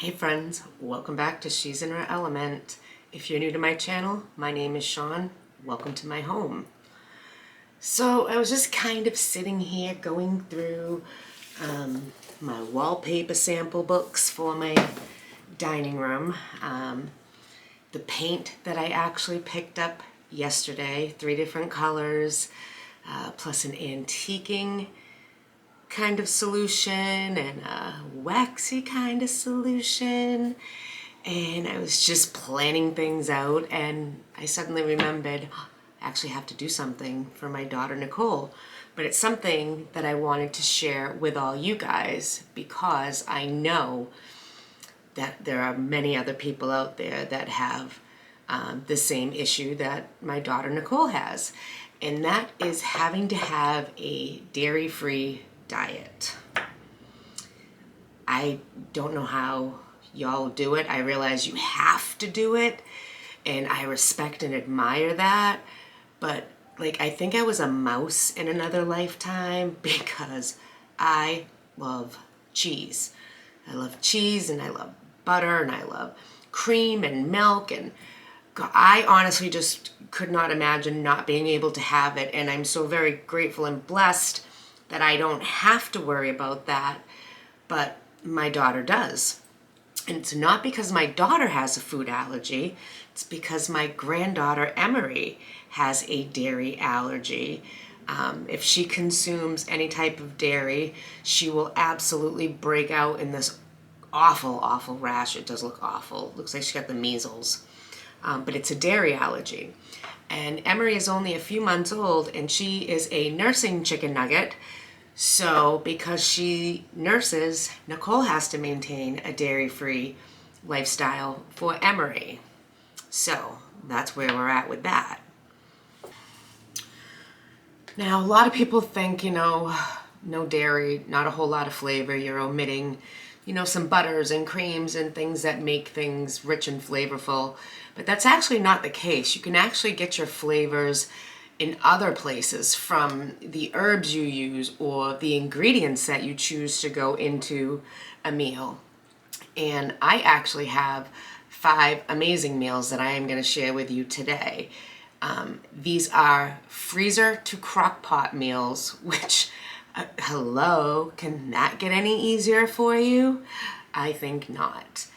Hey friends, welcome back to She's in Her Element. If you're new to my channel, my name is Sean. Welcome to my home. So I was just kind of sitting here going through my wallpaper sample books for my dining room. The paint that I actually picked up yesterday, 3 different colors, plus an antiquing kind of solution and a waxy kind of solution, and I was just planning things out and I suddenly remembered I actually have to do something for my daughter Nicole, but it's something that I wanted to share with all you guys because I know that there are many other people out there that have the same issue that my daughter Nicole has, and that is having to have a dairy-free diet. I don't know how y'all do it. I realize you have to do it, and I respect and admire that, but like I think I was a mouse in another lifetime because I love cheese. I love cheese and I love butter and I love cream and milk, and I honestly just could not imagine not being able to have it, and I'm so very grateful and blessed that I don't have to worry about that, but my daughter does. And it's not because my daughter has a food allergy, it's because my granddaughter Emery has a dairy allergy. If she consumes any type of dairy, she will absolutely break out in this awful rash. It does look awful. It looks like she got the measles. But it's a dairy allergy. And Emery is only a few months old, and she is a nursing chicken nugget. So because she nurses, Nicole has to maintain a dairy-free lifestyle for Emery. So that's where we're at with that. Now, a lot of people think, no dairy, not a whole lot of flavor. You're omitting, some butters and creams and things that make things rich and flavorful. But that's actually not the case. You can actually get your flavors in other places from the herbs you use or the ingredients that you choose to go into a meal. And I actually have 5 amazing meals that I am going to share with you today. These are freezer to crockpot meals, which, hello, can that get any easier for you? I think not.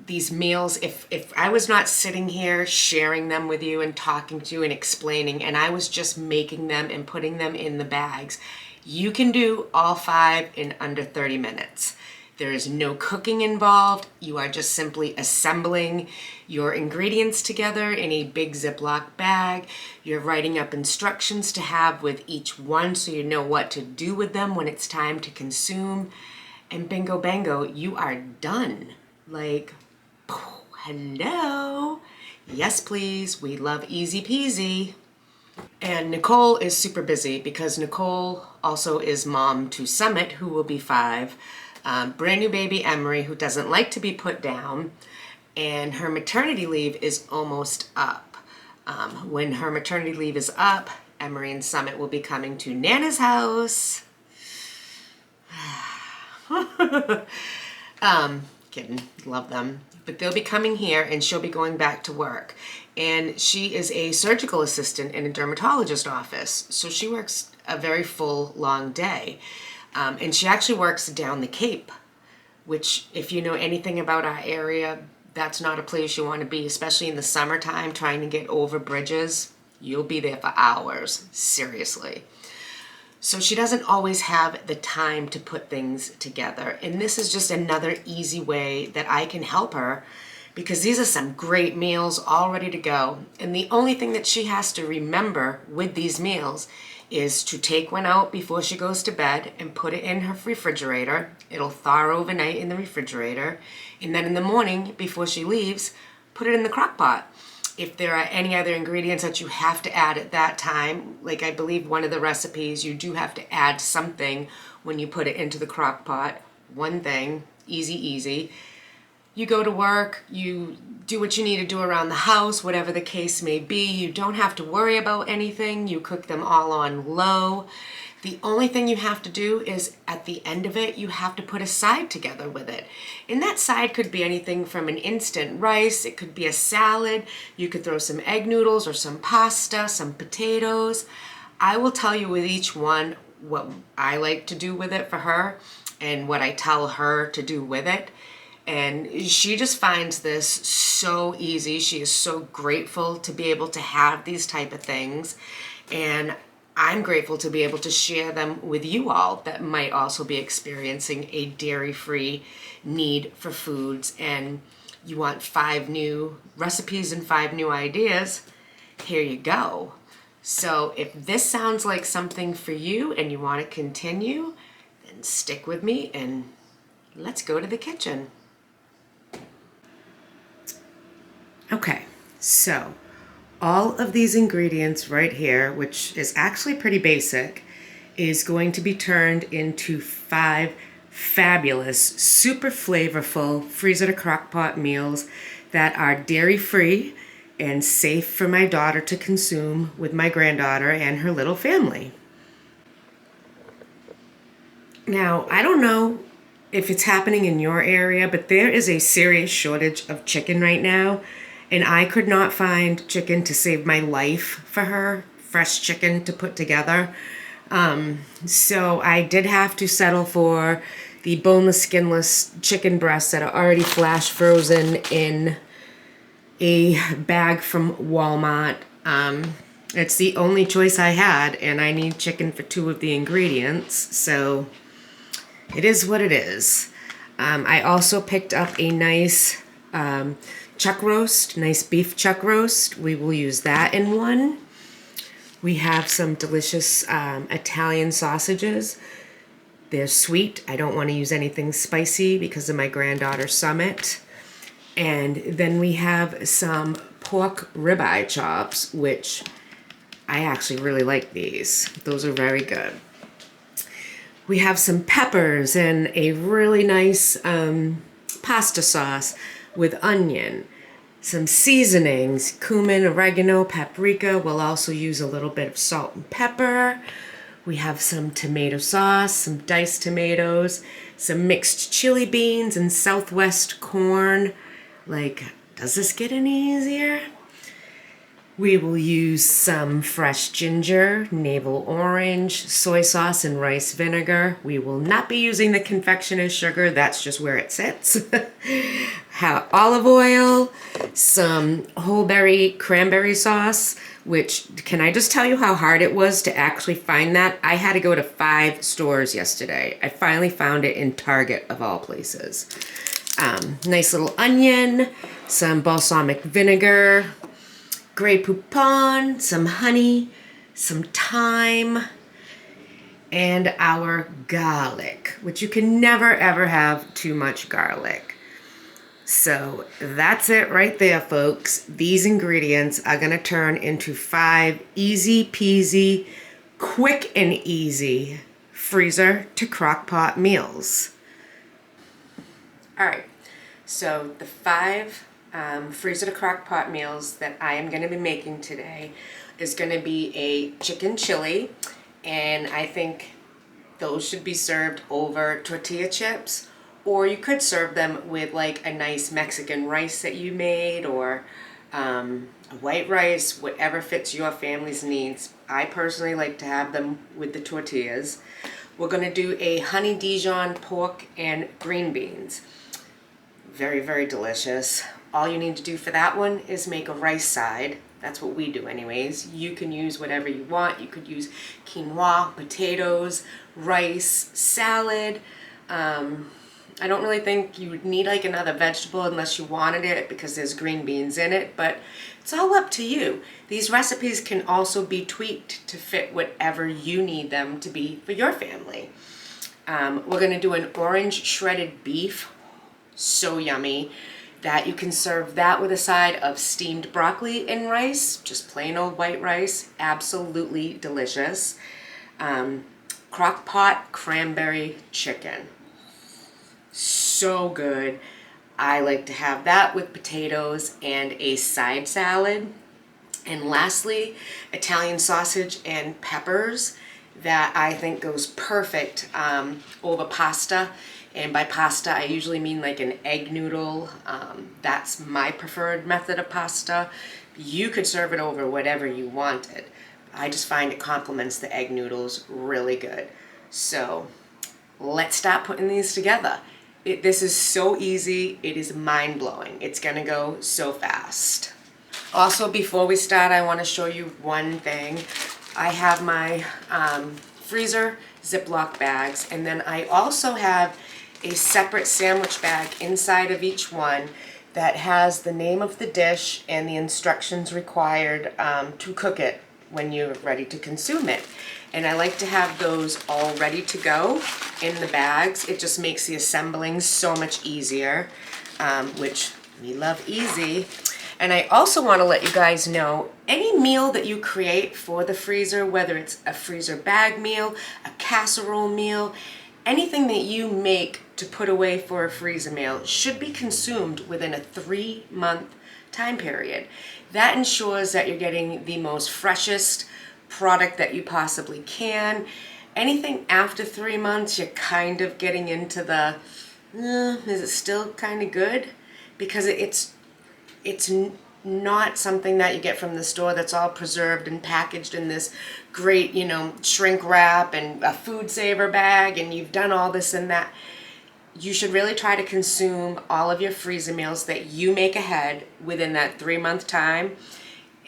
These meals, if I was not sitting here sharing them with you and talking to you and explaining, and I was just making them and putting them in the bags, you can do all 5 in under 30 minutes. There is no cooking involved. You are just simply assembling your ingredients together in a big Ziploc bag. You're writing up instructions to have with each one so you know what to do with them when it's time to consume. And bingo bango, you are done. Like, hello. Yes, please. We love easy peasy. And Nicole is super busy because Nicole also is mom to Summit, who will be 5. Brand new baby Emery, who doesn't like to be put down, and her maternity leave is almost up. When her maternity leave is up, Emery and Summit will be coming to Nana's house. Kidding, love them. But they'll be coming here and she'll be going back to work. And she is a surgical assistant in a dermatologist office. So she works a very full, long day. And she actually works down the Cape, which if you know anything about our area, that's not a place you want to be, especially in the summertime trying to get over bridges. You'll be there for hours, seriously. So she doesn't always have the time to put things together. And this is just another easy way that I can help her because these are some great meals all ready to go. And the only thing that she has to remember with these meals is to take one out before she goes to bed and put it in her refrigerator. It'll thaw overnight in the refrigerator. And then in the morning, before she leaves, put it in the crock pot. If there are any other ingredients that you have to add at that time, like I believe one of the recipes, you do have to add something when you put it into the crock pot. One thing, easy. You go to work, you do what you need to do around the house, whatever the case may be. You don't have to worry about anything. You cook them all on low. The only thing you have to do is at the end of it, you have to put a side together with it. And that side could be anything from an instant rice, it could be a salad, you could throw some egg noodles or some pasta, some potatoes. I will tell you with each one what I like to do with it for her and what I tell her to do with it. And she just finds this so easy. She is so grateful to be able to have these type of things. And I'm grateful to be able to share them with you all that might also be experiencing a dairy-free need for foods, and you want 5 new recipes and 5 new ideas. Here you go. So if this sounds like something for you and you want to continue, then stick with me and let's go to the kitchen. Okay, so all of these ingredients right here, which is actually pretty basic, is going to be turned into 5 fabulous, super flavorful freezer to crockpot meals that are dairy-free and safe for my daughter to consume with my granddaughter and her little family. Now, I don't know if it's happening in your area, but there is a serious shortage of chicken right now. And I could not find chicken to save my life for her, fresh chicken to put together. So I did have to settle for the boneless, skinless chicken breasts that are already flash frozen in a bag from Walmart. It's the only choice I had, and I need chicken for 2 of the ingredients, so it is what it is. I also picked up a nice chuck roast, nice beef chuck roast. We will use that in one. We have some delicious Italian sausages. They're sweet. I don't want to use anything spicy because of my granddaughter's summit. And then we have some pork ribeye chops, which I actually really like these. Those are very good. We have some peppers and a really nice pasta sauce with onion, some seasonings, cumin, oregano, paprika. We'll also use a little bit of salt and pepper. We have some tomato sauce, some diced tomatoes, some mixed chili beans and Southwest corn. Like, does this get any easier? We will use some fresh ginger, navel orange, soy sauce, and rice vinegar. We will not be using the confectioner's sugar. That's just where it sits. Olive oil, some whole berry cranberry sauce, which, can I just tell you how hard it was to actually find that? I had to go to 5 stores yesterday. I finally found it in Target, of all places. Nice little onion, some balsamic vinegar, Grey Poupon, some honey, some thyme, and our garlic, which you can never ever have too much garlic. So that's it right there, folks. These ingredients are gonna turn into 5 easy peasy, quick and easy freezer to crockpot meals. All right, so the 5 freezer to crockpot meals that I am going to be making today is going to be a chicken chili, and I think those should be served over tortilla chips, or you could serve them with like a nice Mexican rice that you made, or a white rice, whatever fits your family's needs. I personally like to have them with the tortillas. We're going to do a honey Dijon pork and green beans. Very, very delicious. All you need to do for that one is make a rice side. That's what we do anyways. You can use whatever you want. You could use quinoa, potatoes, rice, salad. I don't really think you would need like another vegetable unless you wanted it because there's green beans in it, but it's all up to you. These recipes can also be tweaked to fit whatever you need them to be for your family. We're gonna do an orange shredded beef. So yummy. That you can serve that with a side of steamed broccoli and rice, just plain old white rice, absolutely delicious. Crockpot cranberry chicken, so good. I like to have that with potatoes and a side salad. And lastly, Italian sausage and peppers. that I think goes perfect over pasta. And by pasta, I usually mean like an egg noodle. That's my preferred method of pasta. You could serve it over whatever you wanted. I just find it complements the egg noodles really good. So let's start putting these together. This is so easy. It is mind-blowing. It's gonna go so fast. Also, before we start, I want to show you one thing. I have my freezer Ziploc bags, and then I also have a separate sandwich bag inside of each one that has the name of the dish and the instructions required to cook it when you're ready to consume it. And I like to have those all ready to go in the bags. It just makes the assembling so much easier, which we love easy. And I also want to let you guys know, any meal that you create for the freezer, whether it's a freezer bag meal, a casserole meal, anything that you make to put away for a freezer meal should be consumed within a 3-month time period. That ensures that you're getting the most freshest product that you possibly can. Anything after 3 months, you're kind of getting into the, is it still kind of good? Because it's not something that you get from the store that's all preserved and packaged in this great, shrink wrap and a food saver bag, and you've done all this and that. You should really try to consume all of your freezer meals that you make ahead within that 3-month time,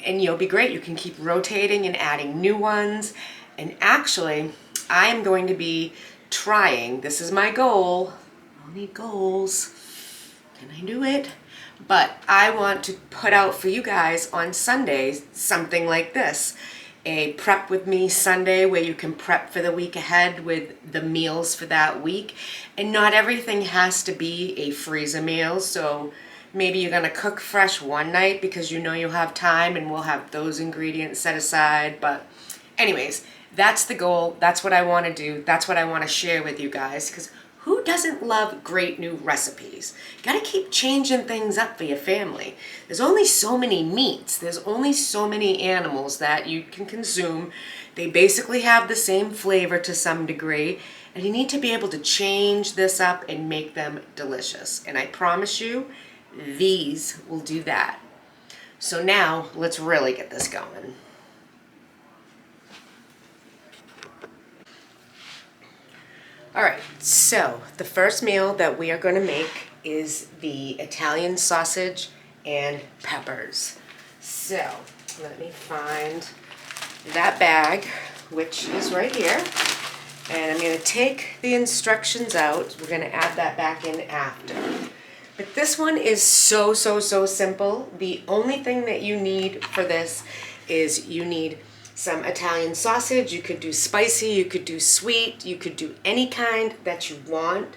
and you'll be great. You can keep rotating and adding new ones. And actually, I am going to be trying, this is my goal, I'll need goals, can I do it? But I want to put out for you guys on Sundays something like this. A prep with me Sunday where you can prep for the week ahead with the meals for that week. And not everything has to be a freezer meal. So maybe you're going to cook fresh one night because you know you'll have time and we'll have those ingredients set aside. But anyways, that's the goal. That's what I want to do. That's what I want to share with you guys, because who doesn't love great new recipes? You gotta keep changing things up for your family. There's only so many meats. There's only so many animals that you can consume. They basically have the same flavor to some degree, and you need to be able to change this up and make them delicious. And I promise you, these will do that. So now, let's really get this going. All right, so the first meal that we are going to make is the Italian sausage and peppers. So let me find that bag, which is right here. And I'm going to take the instructions out. We're going to add that back in after. But this one is so simple. The only thing that you need for this is you need some Italian sausage. You could do spicy, you could do sweet, you could do any kind that you want.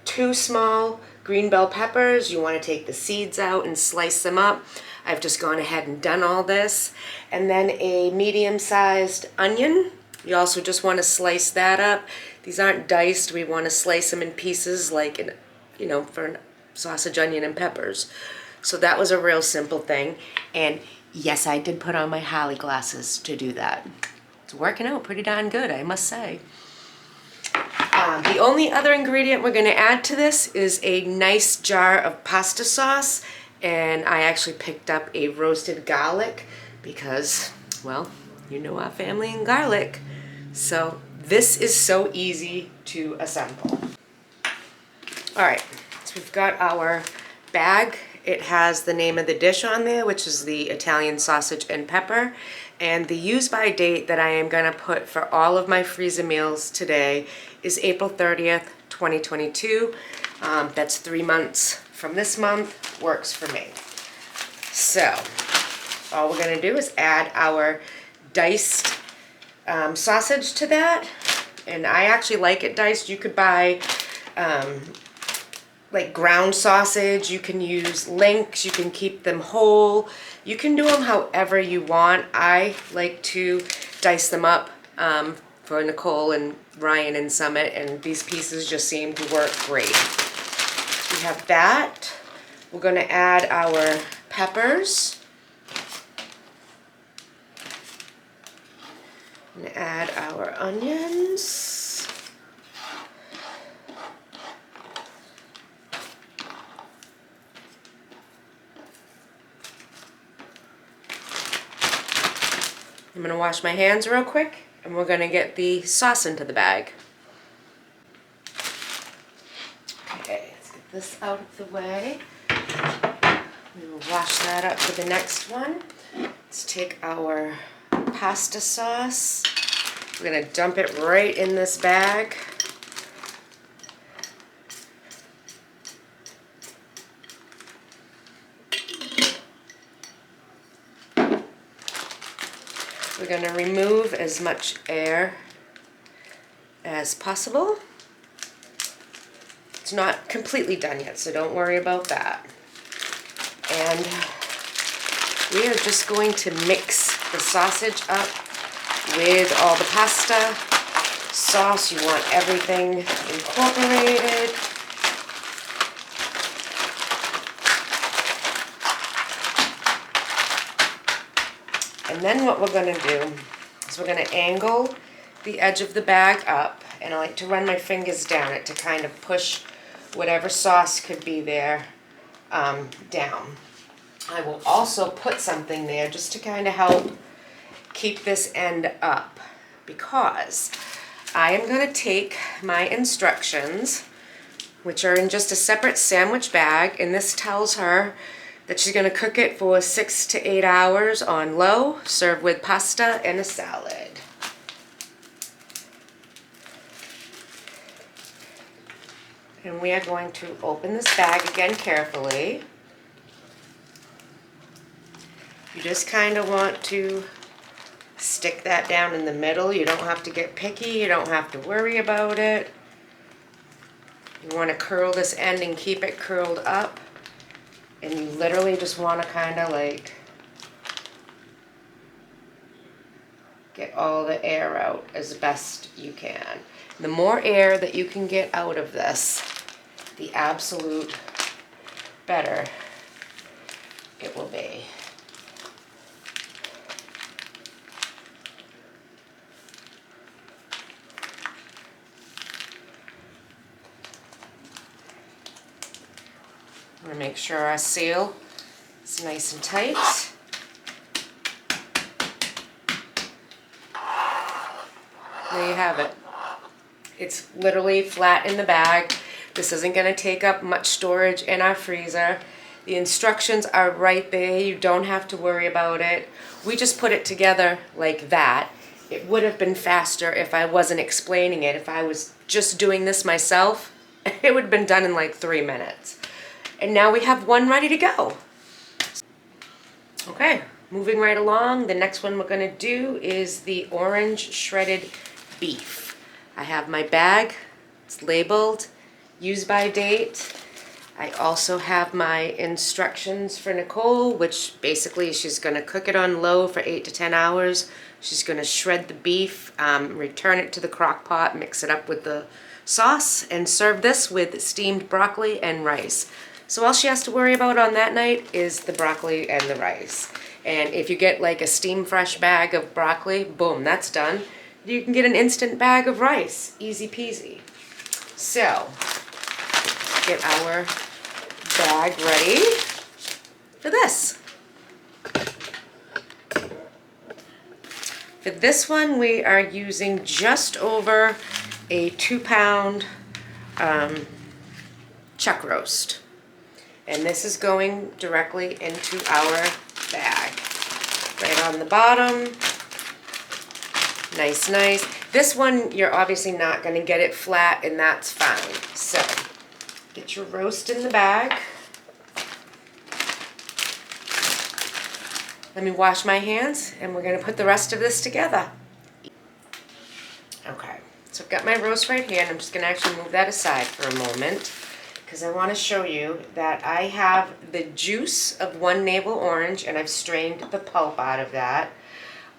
2 small green bell peppers. You want to take the seeds out and slice them up. I've just gone ahead and done all this. And then a medium-sized onion. You also just want to slice that up. These aren't diced. We want to slice them in pieces like, for a sausage, onion, and peppers. So that was a real simple thing. And yes, I did put on my Holly glasses to do that. It's working out pretty darn good, I must say. The only other ingredient we're going to add to this is a nice jar of pasta sauce. And I actually picked up a roasted garlic because, well, you know our family and garlic. So this is so easy to assemble. All right, so we've got our bag. It has the name of the dish on there, which is the Italian sausage and pepper. And the use by date that I am going to put for all of my freezer meals today is April 30th, 2022. That's 3 months from this month. Works for me. So all we're going to do is add our diced sausage to that. And I actually like it diced. You could buy like ground sausage, you can use links, you can keep them whole. You can do them however you want. I like to dice them up for Nicole and Ryan and Summit, and these pieces just seem to work great. We have that. We're going to add our peppers. I'm gonna add our onions. I'm gonna wash my hands real quick and we're gonna get the sauce into the bag. Okay, let's get this out of the way. We will wash that up for the next one. Let's take our pasta sauce. We're gonna dump it right in this bag. We're going to remove as much air as possible. It's not completely done yet, so don't worry about that. And we are just going to mix the sausage up with all the pasta sauce. You want everything incorporated. And then what we're going to do is we're going to angle the edge of the bag up, and I like to run my fingers down it to kind of push whatever sauce could be there down. I will also put something there just to kind of help keep this end up, because I am going to take my instructions, which are in just a separate sandwich bag, and this tells her that she's going to cook it for 6 to 8 hours on low, serve with pasta and a salad. And we are going to open this bag again carefully. You just kind of want to stick that down in the middle. You don't have to get picky. You don't have to worry about it. You want to curl this end and keep it curled up. And you literally just want to kind of like get all the air out as best you can. The more air that you can get out of this, the absolute better it will be. I'm going to make sure our seal is nice and tight. There you have it. It's literally flat in the bag. This isn't going to take up much storage in our freezer. The instructions are right there. You don't have to worry about it. We just put it together like that. It would have been faster if I wasn't explaining it. If I was just doing this myself, it would have been done in like 3 minutes. And now we have one ready to go. Okay, moving right along. The next one we're going to do is the orange shredded beef. I have my bag. It's labeled, use by date. I also have my instructions for Nicole, which basically she's going to cook it on low for 8 to 10 hours. She's going to shred the beef, return it to the crock pot, mix it up with the sauce, and serve this with steamed broccoli and rice. So all she has to worry about on that night is the broccoli and the rice. And if you get like a steam fresh bag of broccoli, boom, that's done. You can get an instant bag of rice, easy peasy. So, get our bag ready for this. For this one, we are using just over a 2-pound chuck roast. And this is going directly into our bag. Right on the bottom. Nice, nice. This one, you're obviously not going to get it flat, and that's fine. So, get your roast in the bag. Let me wash my hands, and we're going to put the rest of this together. Okay, so I've got my roast right here, and I'm just going to actually move that aside for a moment, because I want to show you that I have the juice of one navel orange, and I've strained the pulp out of that.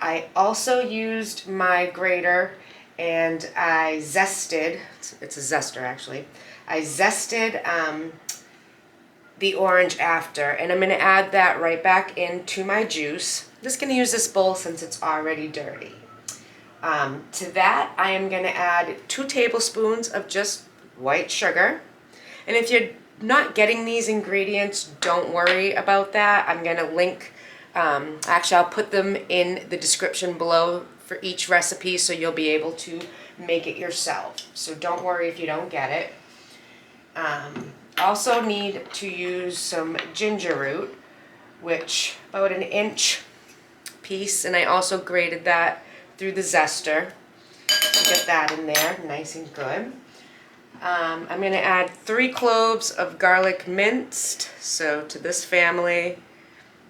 I also used my grater, and I zested, it's a zester actually, I zested the orange after, and I'm going to add that right back into my juice. I'm just going to use this bowl since it's already dirty. To that, I am going to add 2 tablespoons of just white sugar. And if you're not getting these ingredients, don't worry about that. I'm going to link, actually I'll put them in the description below for each recipe so you'll be able to make it yourself. So don't worry if you don't get it. Also need to use some ginger root, which about an inch piece, and I also grated that through the zester to get that in there nice and good. I'm going to add 3 cloves of garlic minced, so to this family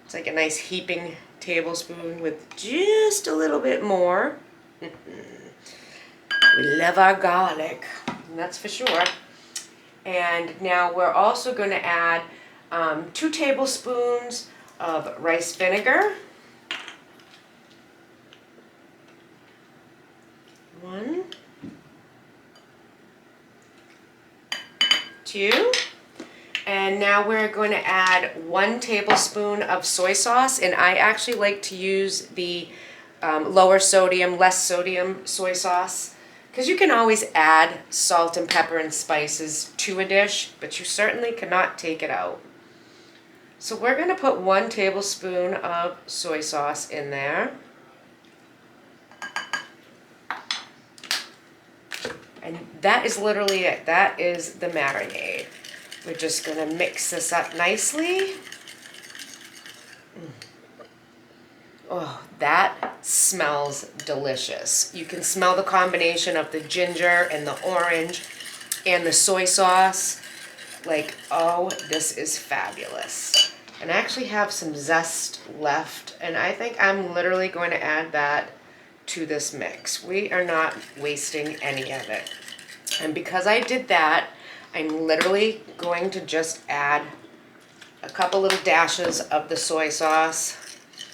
it's like a nice heaping tablespoon with just a little bit more. We love our garlic, that's for sure. And now we're also going to add 2 tablespoons of rice vinegar. 1, 2, and now we're going to add 1 tablespoon of soy sauce, and I actually like to use the lower sodium, less sodium soy sauce, because you can always add salt and pepper and spices to a dish, but you certainly cannot take it out. So we're going to put 1 tablespoon of soy sauce in there. And that is literally it. That is the marinade. We're just going to mix this up nicely. Oh, that smells delicious. You can smell the combination of the ginger and the orange and the soy sauce. Like, oh, this is fabulous. And I actually have some zest left, and I think I'm literally going to add that to this mix. We are not wasting any of it. And because I did that, I'm literally going to just add a couple little dashes of the soy sauce,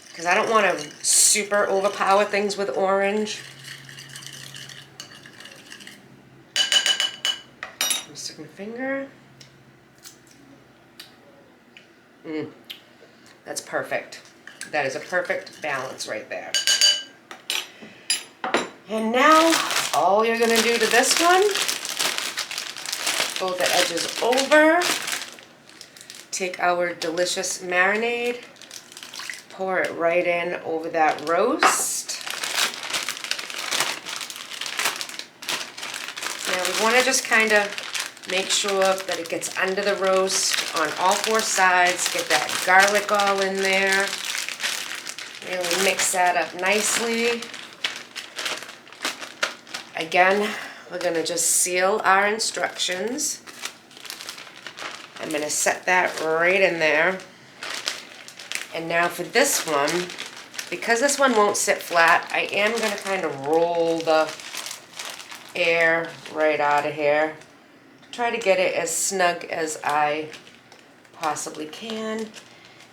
because I don't want to super overpower things with orange. I'm stick my finger. That's perfect. That is a perfect balance right there. And now, all you're going to do to this one, fold the edges over, take our delicious marinade, pour it right in over that roast. Now we want to just kind of make sure that it gets under the roast on all 4 sides, get that garlic all in there, really mix that up nicely. Again, we're going to just seal our instructions. I'm going to set that right in there. And now for this one, because this one won't sit flat, I am going to kind of roll the air right out of here. Try to get it as snug as I possibly can.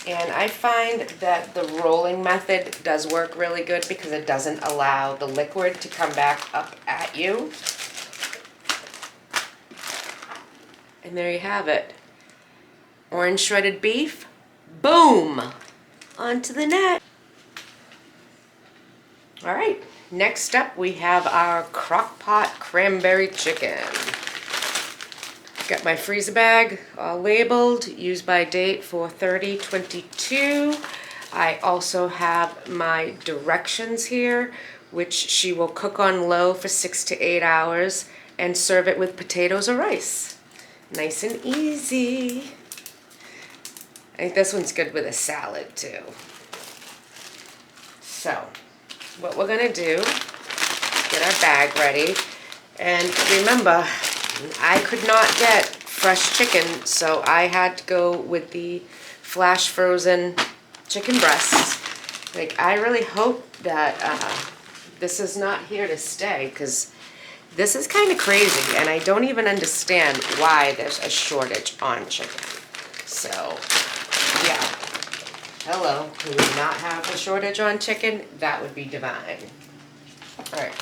And I find that the rolling method does work really good because it doesn't allow the liquid to come back up at you. And there you have it. Orange shredded beef. Boom! Onto the net. All right, next up we have our Crockpot cranberry chicken. Got my freezer bag all labeled, use by date for 30/22. I also have my directions here, which she will cook on low for 6 to 8 hours and serve it with potatoes or rice. Nice and easy. I think this one's good with a salad too. So, what we're gonna do, get our bag ready, and remember, I could not get fresh chicken, so I had to go with the flash frozen chicken breasts. Like, I really hope that this is not here to stay, because this is kind of crazy, and I don't even understand why there's a shortage on chicken. So, yeah. Hello, who would not have a shortage on chicken? That would be divine. Alright,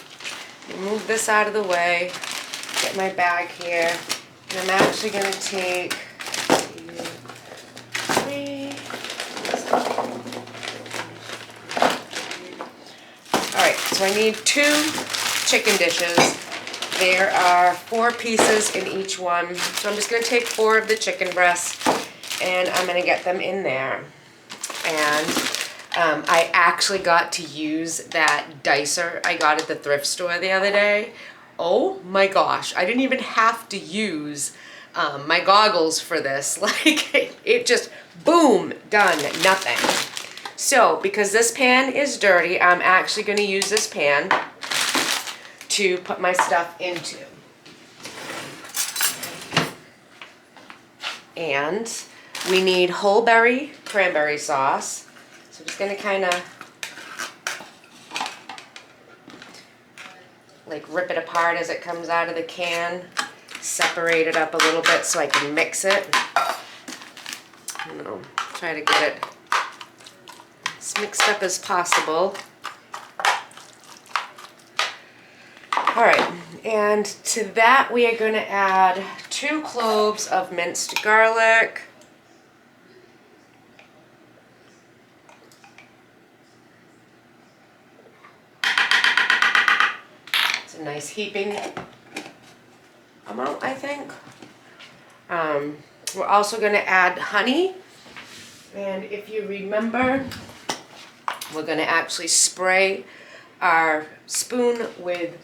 move this out of the way. Get my bag here, and I'm actually going to take 2, 3. Alright, so I need 2 chicken dishes. There are 4 pieces in each one. So I'm just gonna take 4 of the chicken breasts and I'm gonna get them in there. And I actually got to use that dicer I got at the thrift store the other day. Oh my gosh, I didn't even have to use my goggles for this. Like, it just, boom, done, nothing. So, because this pan is dirty, I'm actually gonna use this pan to put my stuff into. And we need whole berry cranberry sauce. So I'm just gonna kind of like rip it apart as it comes out of the can, separate it up a little bit so I can mix it. You know, try to get it as mixed up as possible. All right, and to that we are gonna add 2 cloves of minced garlic. A nice heaping amount, I think. We're also going to add honey, and if you remember, we're going to actually spray our spoon with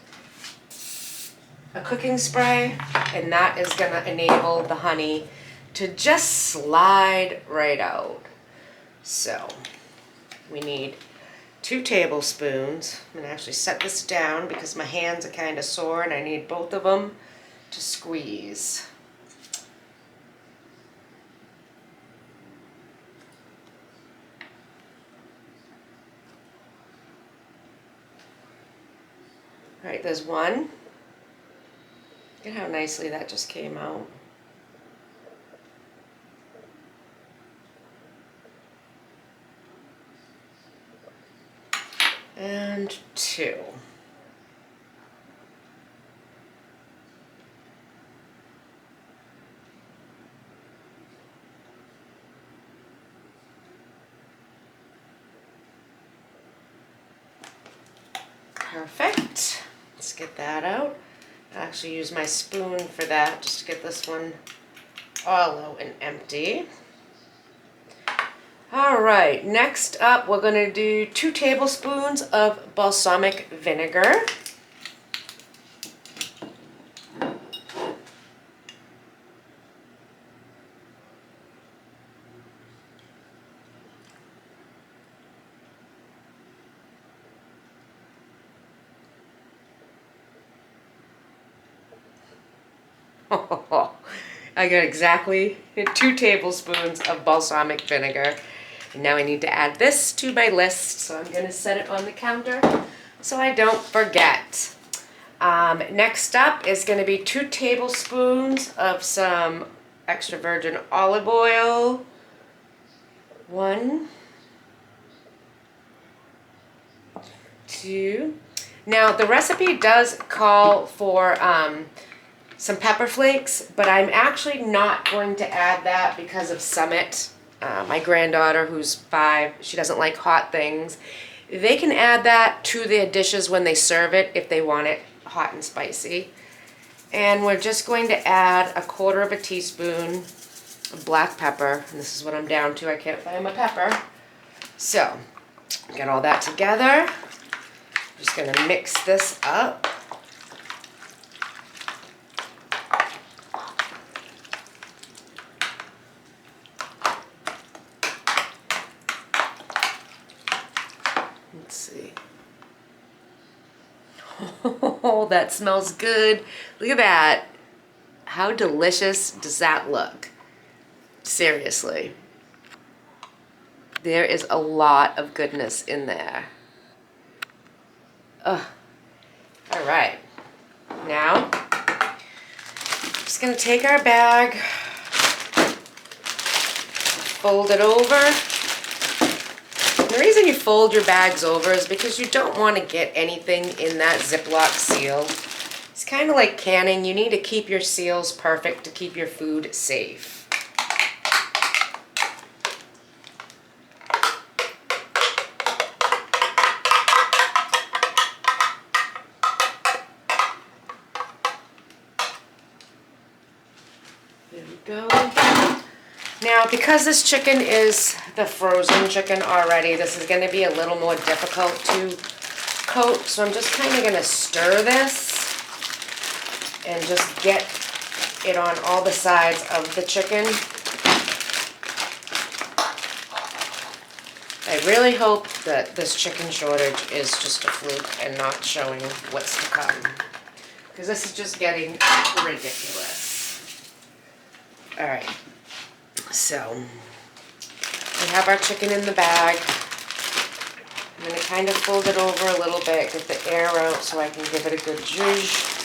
a cooking spray, and that is going to enable the honey to just slide right out. So we need 2 tablespoons. I'm going to actually set this down because my hands are kind of sore and I need both of them to squeeze. All right, there's 1. Look at how nicely that just came out. And 2. Perfect. Let's get that out. I actually use my spoon for that just to get this one all out and empty. All right, next up we're going to do 2 tablespoons of balsamic vinegar. I got exactly 2 tablespoons of balsamic vinegar. And now I need to add this to my list, so I'm going to set it on the counter so I don't forget. Next up is going to be 2 tablespoons of some extra virgin olive oil. 1, 2. Now the recipe does call for some pepper flakes, but I'm actually not going to add that because of Summit. My granddaughter, who's 5, she doesn't like hot things. They can add that to their dishes when they serve it if they want it hot and spicy. And we're just going to add 1/4 teaspoon of black pepper. And this is what I'm down to. I can't find my pepper. So, get all that together. I'm just going to mix this up. Let's see. Oh, that smells good. Look at that. How delicious does that look? Seriously. There is a lot of goodness in there. Ugh. All right. Now, I'm just going to take our bag, fold it over. The reason you fold your bags over is because you don't want to get anything in that Ziploc seal. It's kind of like canning. You need to keep your seals perfect to keep your food safe. because this chicken is the frozen chicken already, this is going to be a little more difficult to coat. So I'm just kind of going to stir this and just get it on all the sides of the chicken. I really hope that this chicken shortage is just a fluke and not showing what's to come, because this is just getting ridiculous. All right, so we have our chicken in the bag. I'm going to kind of fold it over a little bit, get the air out so I can give it a good zhuzh.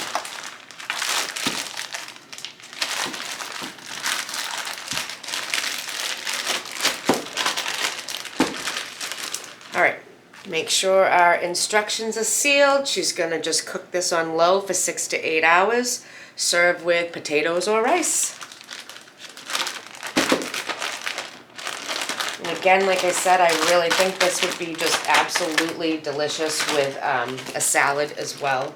All right, make sure our instructions are sealed. She's gonna just cook this on low for 6 to 8 hours. Serve with potatoes or rice. And again, like I said, I really think this would be just absolutely delicious with a salad as well.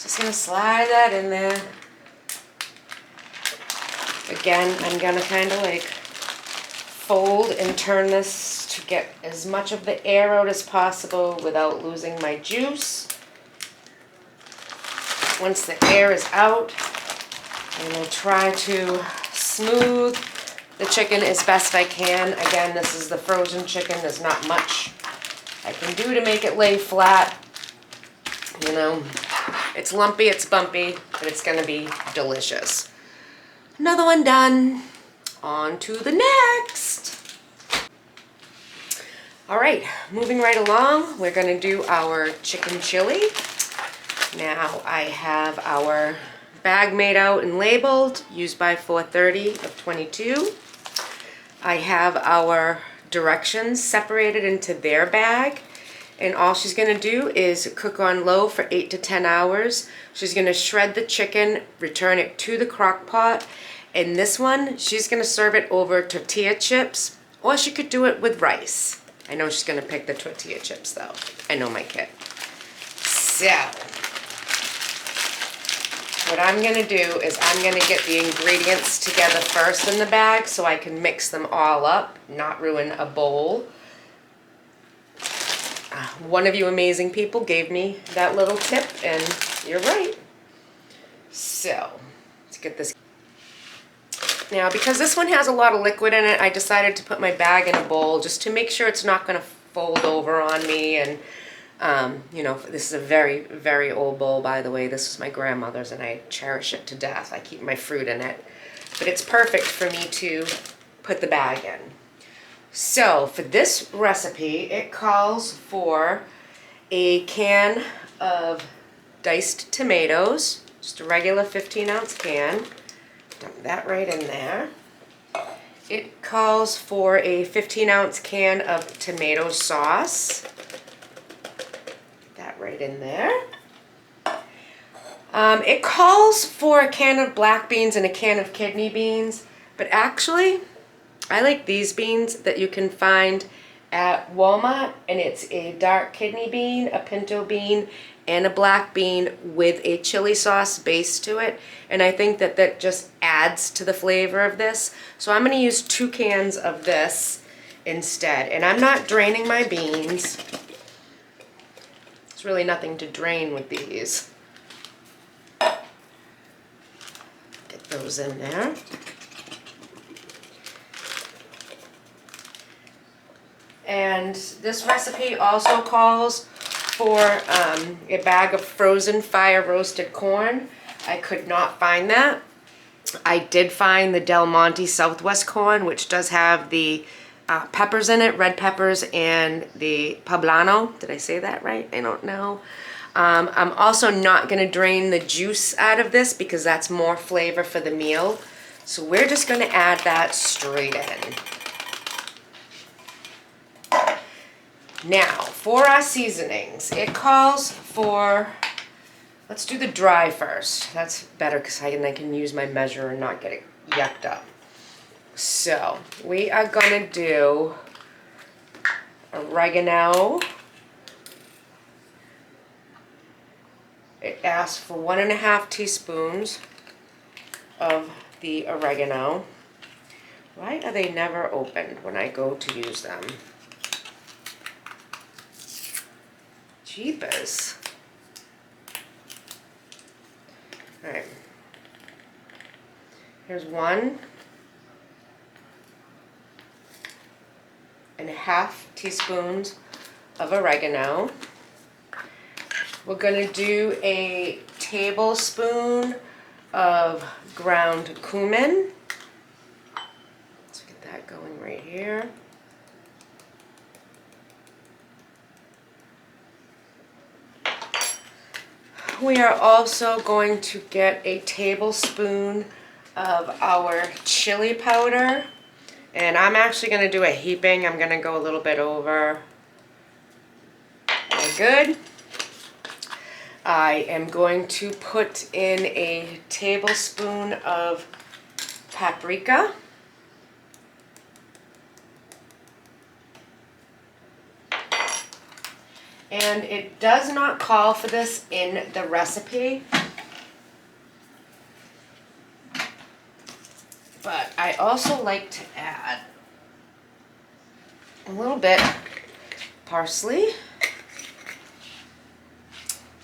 Just gonna slide that in there. Again, I'm gonna kind of like fold and turn this to get as much of the air out as possible without losing my juice. Once the air is out, I'm going to try to smooth the chicken as best I can. Again, this is the frozen chicken. There's not much I can do to make it lay flat. You know, it's lumpy, it's bumpy, but it's going to be delicious. Another one done. On to the next. All right, moving right along, we're gonna do our chicken chili. Now I have our bag made out and labeled, used by 430 of 22. I have our directions separated into their bag, and all she's gonna do is cook on low for 8 to 10 hours. She's gonna shred the chicken, return it to the crock pot, and this one, she's gonna serve it over tortilla chips, or she could do it with rice. I know she's gonna pick the tortilla chips though. I know my kid. So, what I'm gonna do is I'm gonna get the ingredients together first in the bag so I can mix them all up, not ruin a bowl. One of you amazing people gave me that little tip, and you're right. So, let's get this. Now, because this one has a lot of liquid in it, I decided to put my bag in a bowl just to make sure it's not going to fold over on me. And, you know, this is a very, very old bowl, by the way. This was my grandmother's, and I cherish it to death. I keep my fruit in it. But it's perfect for me to put the bag in. So, for this recipe, it calls for a can of diced tomatoes, just a regular 15-ounce can. Dump that right in there. It calls for a 15-ounce can of tomato sauce. Get that right in there. It calls for a can of black beans and a can of kidney beans, but actually, I like these beans that you can find at Walmart, and it's a dark kidney bean, a pinto bean, and a black bean with a chili sauce base to it. And I think that that just adds to the flavor of this. So I'm gonna use 2 cans of this instead. And I'm not draining my beans. There's really nothing to drain with these. Get those in there. And this recipe also calls for a bag of frozen fire roasted corn. I could not find that. I did find the Del Monte Southwest corn, which does have the peppers in it, red peppers, and the poblano. Did I say that right? I don't know. I'm also not going to drain the juice out of this because that's more flavor for the meal. So we're just going to add that straight in. Now, for our seasonings, it calls for, let's do the dry first. That's better because I can use my measure and not get it yucked up. So, we are going to do oregano. It asks for 1.5 teaspoons of the oregano. Why are they never opened when I go to use them? Jeepers. All right. Here's 1.5 teaspoons of oregano. We're gonna do a tablespoon of ground cumin. Let's get that going right here. We are also going to get a tablespoon of our chili powder. And I'm actually going to do a heaping. I'm going to go a little bit over. All good. I am going to put in a tablespoon of paprika. And it does not call for this in the recipe, but I also like to add a little bit parsley.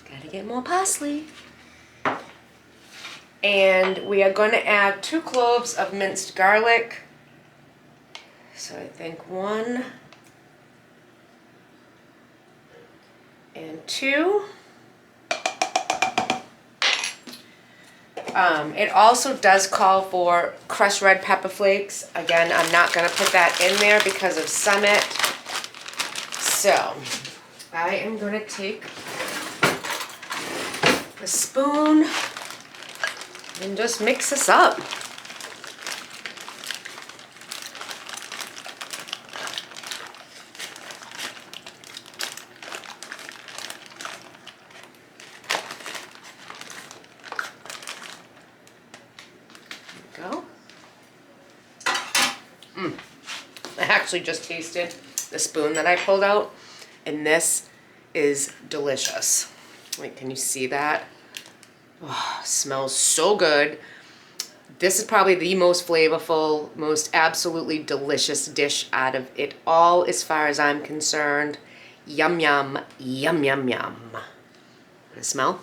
Gotta get more parsley. And we are going to add 2 cloves of minced garlic. So I think 1 and 2. It also does call for crushed red pepper flakes. Again, I'm not going to put that in there because of Summit. So I am going to take a spoon and just mix this up. I actually just tasted the spoon that I pulled out, and this is delicious. Wait, can you see that? Oh, smells so good. This is probably the most flavorful, most absolutely delicious dish out of it all as far as I'm concerned. Yum, yum, yum, yum, yum. Want to smell?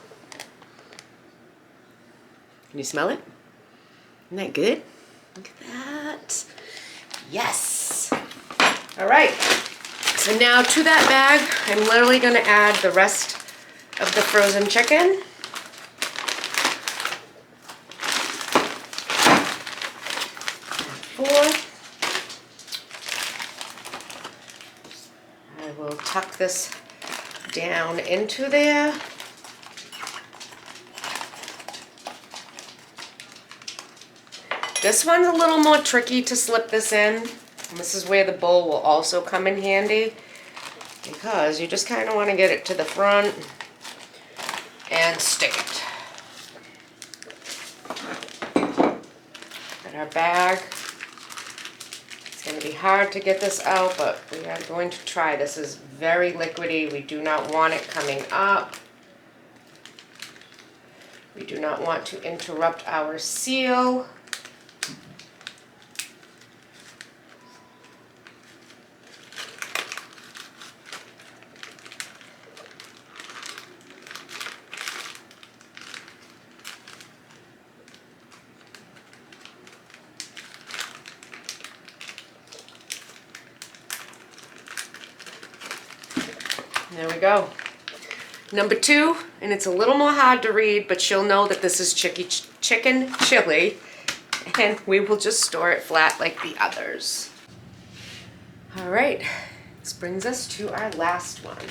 Can you smell it? Isn't that good? Look at that. Yes. All right. So now to that bag, I'm literally going to add the rest of the frozen chicken. I will tuck this down into there. This one's a little more tricky to slip this in. And this is where the bowl will also come in handy, because you just kind of want to get it to the front and stick it. Got our bag. It's going to be hard to get this out, but we are going to try. This is very liquidy. We do not want it coming up. We do not want to interrupt our seal. There we go. Number 2, and it's a little more hard to read, but you'll know that this is chicken chili, and we will just store it flat like the others. All right, this brings us to our last one.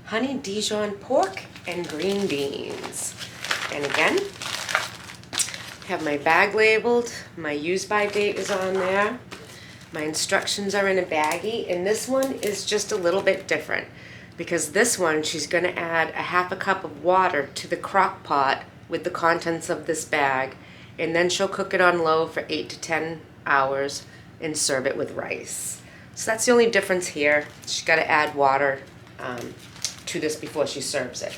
Honey Dijon pork and green beans. And again, I have my bag labeled. My use by date is on there. My instructions are in a baggie, and this one is just a little bit different, because this one she's going to add a 1/2 cup of water to the crock pot with the contents of this bag, and then she'll cook it on low for 8 to 10 hours and serve it with rice. So that's the only difference here. She's got to add water to this before she serves it.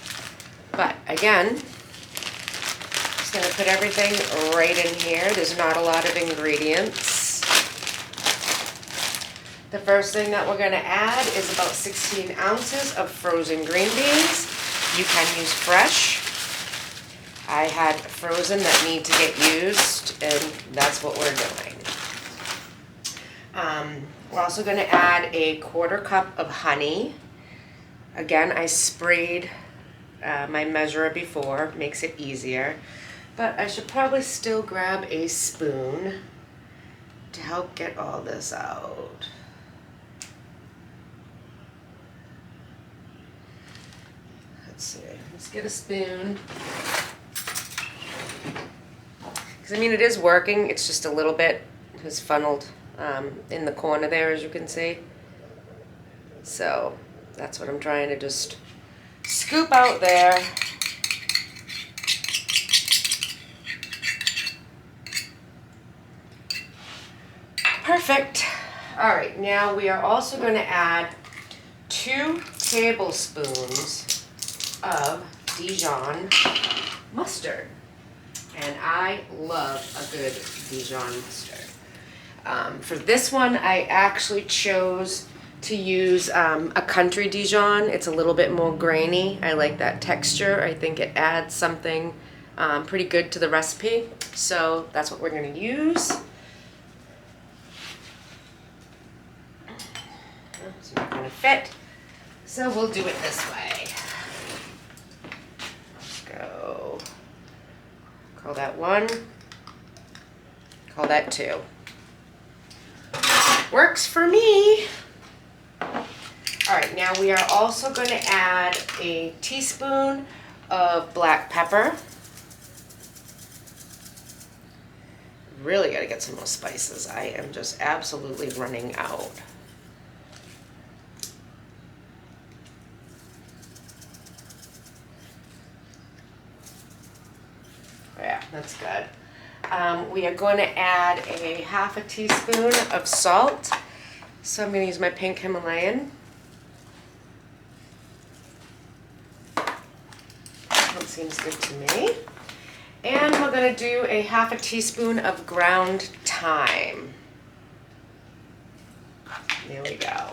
But again, just going to put everything right in here. There's not a lot of ingredients. The first thing that we're going to add is about 16 ounces of frozen green beans. You can use fresh. I had frozen that need to get used, and that's what we're doing. We're also going to add a 1/4 cup of honey. Again, I sprayed my measurer before, makes it easier. But I should probably still grab a spoon to help get all this out. Let's see, let's get a spoon. Because I mean, it is working, it's just a little bit has funneled in the corner there, as you can see. So that's what I'm trying to just scoop out there. Perfect. All right, now we are also going to add 2 tablespoons of Dijon mustard. And I love a good Dijon mustard. For this one, I actually chose to use a country Dijon. It's a little bit more grainy. I like that texture. I think it adds something pretty good to the recipe. So that's what we're going to use. It's not going to fit, so we'll do it this way. Let's go. Call that 1. Call that 2. Works for me. Alright, now we are also going to add a teaspoon of black pepper. Really got to get some more spices. I am just absolutely running out. Yeah, that's good. We are going to add a 1/2 teaspoon of salt. So I'm going to use my pink Himalayan. That seems good to me. And we're going to do a 1/2 teaspoon of ground thyme. There we go.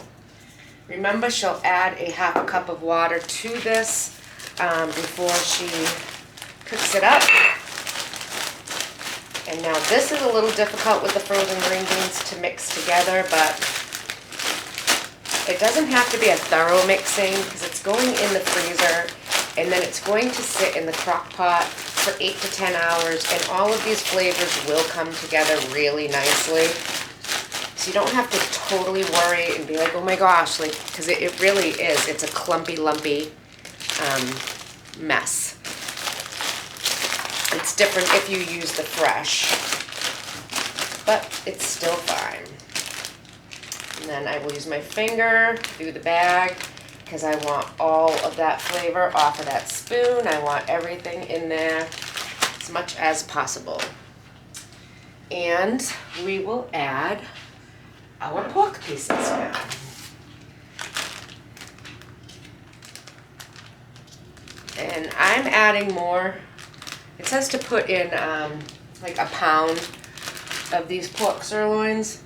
Remember, she'll add a 1/2 cup of water to this before she cooks it up. And now this is a little difficult with the frozen green beans to mix together, but it doesn't have to be a thorough mixing because it's going in the freezer and then it's going to sit in the crock pot for 8 to 10 hours, and all of these flavors will come together really nicely. So you don't have to totally worry and be like, oh my gosh, like, because it really is. It's a clumpy, lumpy mess. It's different if you use the fresh, but it's still fine. And then I will use my finger through the bag because I want all of that flavor off of that spoon. I want everything in there as much as possible. And we will add our pork pieces now. And I'm adding more. It says to put in like a pound of these pork sirloins,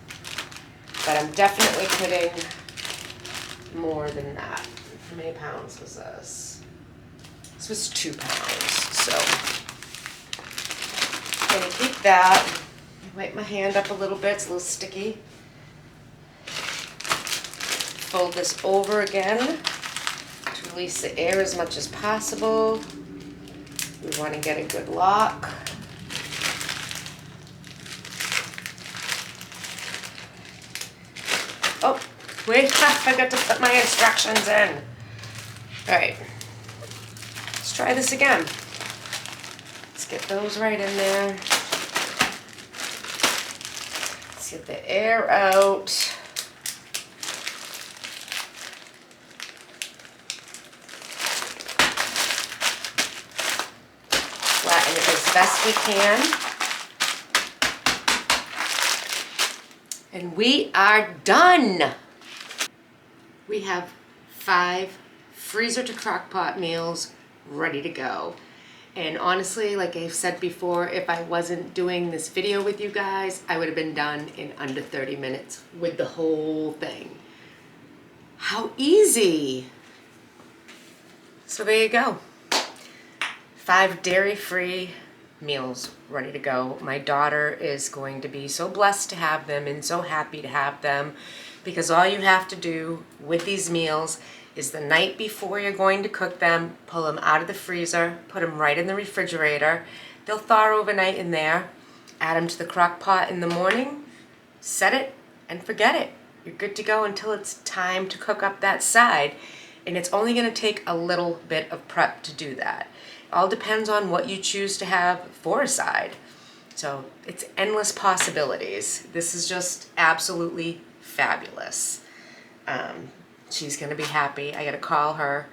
but I'm definitely putting more than that. How many pounds was this? This was 2 pounds, so I'm gonna keep that. Wipe my hand up a little bit, it's a little sticky. Fold this over again to release the air as much as possible. We want to get a good lock. Oh, wait, I got to put my instructions in. All right, let's try this again. Let's get those right in there. Let's get the air out. Flatten it as best we can. And we are done. We have 5 freezer to crock pot meals ready to go. And honestly, like I've said before, if I wasn't doing this video with you guys, I would have been done in under 30 minutes with the whole thing. How easy. So there you go. 5 dairy-free meals ready to go. My daughter is going to be so blessed to have them and so happy to have them, because all you have to do with these meals is the night before you're going to cook them, pull them out of the freezer, put them right in the refrigerator. They'll thaw overnight in there. Add them to the crock pot in the morning, set it, and forget it. You're good to go until it's time to cook up that side. And it's only going to take a little bit of prep to do that. It all depends on what you choose to have for a side. So it's endless possibilities. This is just absolutely fabulous. She's going to be happy. I got to call her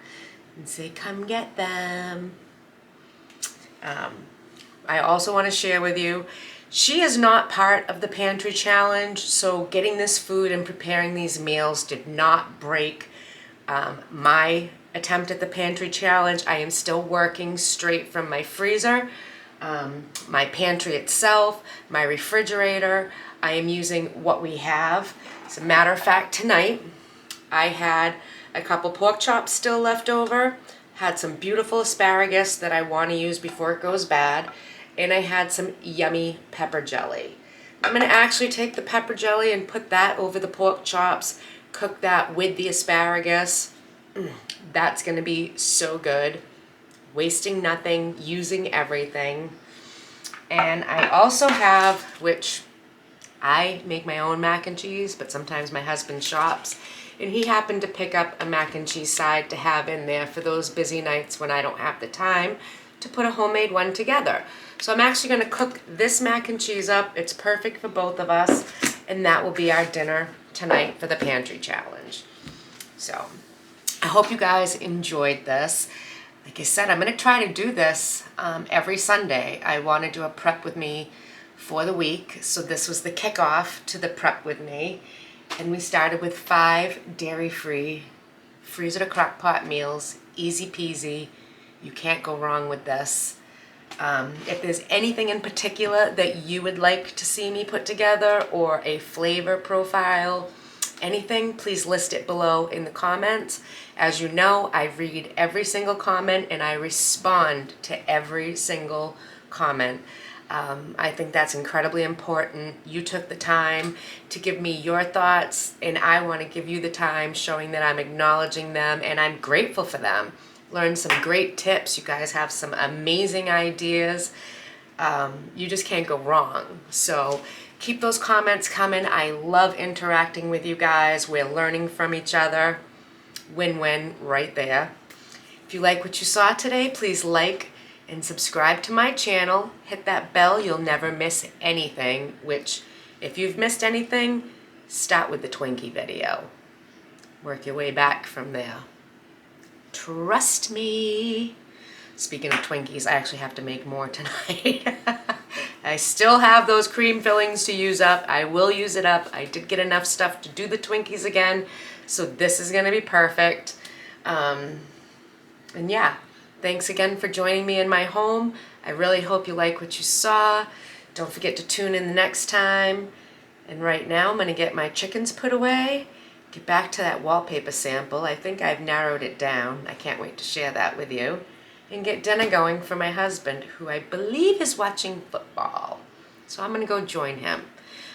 and say, come get them. I also want to share with you, she is not part of the pantry challenge, so getting this food and preparing these meals did not break my attempt at the pantry challenge. I am still working straight from my freezer, my pantry itself, my refrigerator. I am using what we have. As a matter of fact, tonight I had a couple pork chops still left over, had some beautiful asparagus that I want to use before it goes bad, and I had some yummy pepper jelly. I'm going to actually take the pepper jelly and put that over the pork chops, cook that with the asparagus. That's going to be so good. Wasting nothing, using everything. And I also have, which I make my own mac and cheese, but sometimes my husband shops, and he happened to pick up a mac and cheese side to have in there for those busy nights when I don't have the time to put a homemade one together. So I'm actually going to cook this mac and cheese up. It's perfect for both of us, and that will be our dinner tonight for the pantry challenge. So I hope you guys enjoyed this. Like I said, I'm going to try to do this every Sunday. I want to do a prep with me for the week, so this was the kickoff to the prep with me. And we started with 5 dairy-free, freezer to crock pot meals, easy peasy. You can't go wrong with this. If there's anything in particular that you would like to see me put together, or a flavor profile, anything, please list it below in the comments. As you know, I read every single comment and I respond to every single comment. I think that's incredibly important. You took the time to give me your thoughts, and I want to give you the time, showing that I'm acknowledging them and I'm grateful for them. Learned some great tips. You guys have some amazing ideas. You just can't go wrong. So keep those comments coming. I love interacting with you guys. We're learning from each other. Win-win right there. If you like what you saw today, please like and subscribe to my channel. Hit that bell. You'll never miss anything, which if you've missed anything, start with the Twinkie video. Work your way back from there. Trust me. Speaking of Twinkies, I actually have to make more tonight. I still have those cream fillings to use up. I will use it up. I did get enough stuff to do the Twinkies again, so this is gonna be perfect. And yeah, thanks again for joining me in my home. I really hope you like what you saw. Don't forget to tune in the next time. And right now I'm gonna get my chickens put away, get back to that wallpaper sample. I think I've narrowed it down. I can't wait to share that with you. And get dinner going for my husband, who I believe is watching football. So I'm gonna go join him.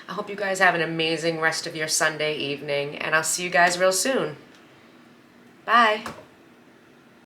I hope you guys have an amazing rest of your Sunday evening, and I'll see you guys real soon. Bye.